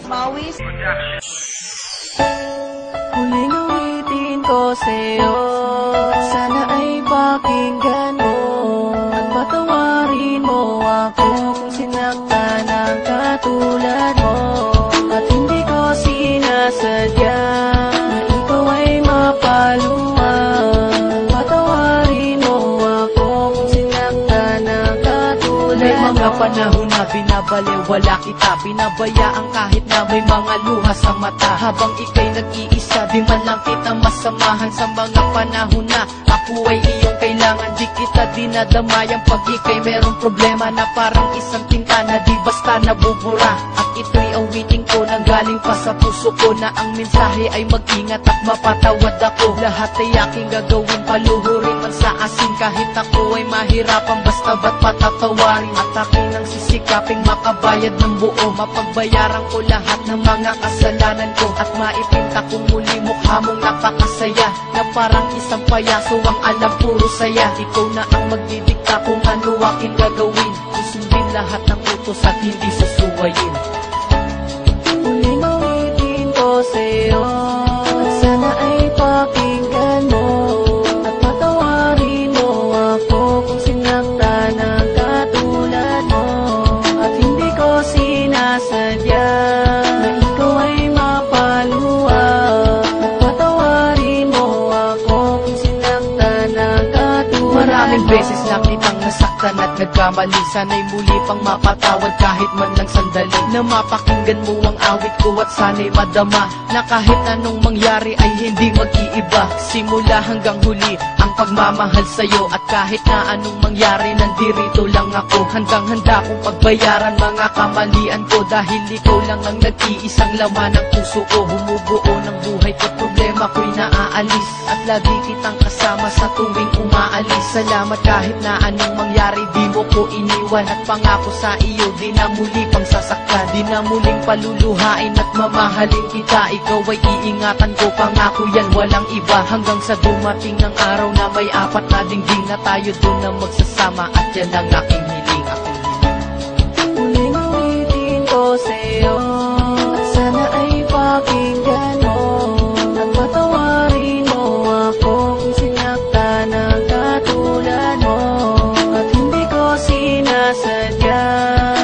Mawis. Huling awitin ko sa'yo, sana ay pakinggan mo at patawarin mo ako kung sinaktan ang katulad mo. At hindi ko sinasadya na ikaw ay mapaluan. Patawarin mo ako kung sinaktan ang katulad mo. May mga panahon na binabaliwala kita, binabayaan kahit na may mga luha sa mata. Habang ika'y nag-iisa, di man lang kita masamahan. Sa mga panahon na ako ay iyong kailangan, di kita dinadamayan pag ika'y merong problema na parang isang tinta na di basta nabubura. At ito'y awitin ko nang galing pa sa puso ko, na ang mensahe ay mag-ingat at mapatawad ako. Lahat ay aking gagawin, paluhurin man sa asin, kahit ako ay mahirapan, basta ba't patatawarin. At aking nang sisikaping makabayad ng buo, mapagbayaran ko lahat ng mga kasalanan ko, at maipinta ko muli mukha mong napakasaya, na parang isang payaso ang alam puro saya. Ikaw na ang magdidikta kung ano aking gagawin, susundin lahat ng utos at hindi susuwayin. Huling awitin ko sa'yo, at sana ay pakinggan mo at patawarin mo ako kung sinaktan ang katulad mo. At hindi ko sinasadya na ikaw ay mapaluan. At patawarin mo ako kung sinaktan ang katulad mo. Maraming beses na kitang nasaktan at nagkamali, sana'y muli pang mapatawad kahit man lang sandali, na mapakinggan mo ang awit ko at sana'y madama na kahit anong mangyari ay hindi mag-iiba. Simula hanggang huli ang pagmamahal sa'yo, at kahit na anong mangyari nandirito lang ako, hanggang handa kong pagbayaran mga kamalian ko, dahil ikaw lang ang nag-iisang laman ng puso ko. Humubuo ng buhay ko, problema ko'y naaalis, at lagi kitang kasama sa tuwing umaalis. Salamat kahit na anong mangyari, di mo ko iniwan, at pangako sa iyo di na muli pang sasaktan, di na muling paluluhain at mamahalin kita. Ikaw ay iingatan ko, pangako yan walang iba, hanggang sa dumating ng araw na may apat na dingding, na tayo doon na magsasama, at yan ang aking hiling, aking hiling. Huling awitin ko sa'yo, at sana ay pakinggan mo at patawarin mo ako kung sinaktan ang katulad mo. At hindi ko sinasadya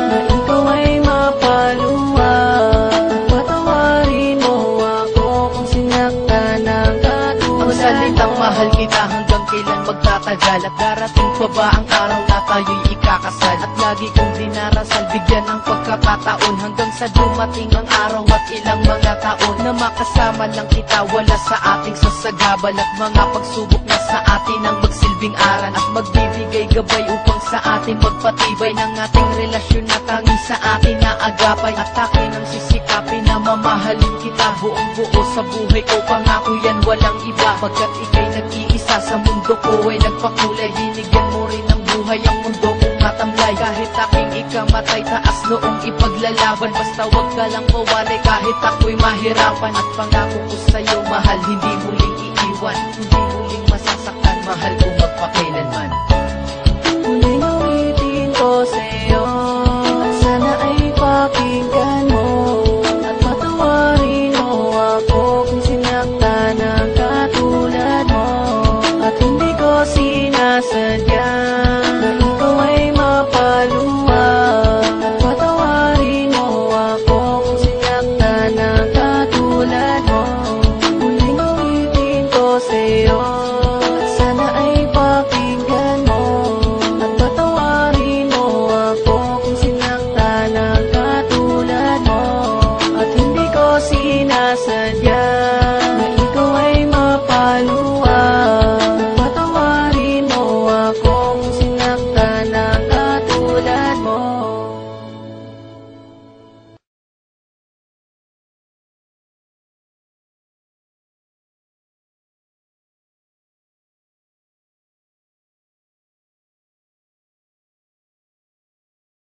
na ikaw ay mapaluan. At patawarin mo ako kung sinaktan ang katulad mo. Ang salitang mahal kita hanggang kailan magtatagal, at darating pa ba ang araw na tayo'y ikakasal? At lagi kong dinarasal, bigyan ng pagkakataon, hanggang sa dumating ang araw at ilang mga taon, na makasama lang kita, wala sa ating sasagabal, at mga pagsubok na sa atin ang magsilbing aral, at magbibigay gabay upang sa atin magpatibay ng ating relasyon na tanging sa atin na agapay. At akin ang sisikapin na mamahalin kita buong buo sa buhay ko, pangako yan walang iba, pagkat ika'y nag-iisa sa mundo ko ay nagpakulay. Binigyan mo rin ng buhay ang mundo kong matamlay, kahit aking ikamatay, taas noong ipaglalaban, basta wag ka lang mawalay kahit ako'y mahirapan. At pangako ko sa'yo mahal, hindi muling iiwan, hindi muling masasaktan, mahal ko magpakailanman.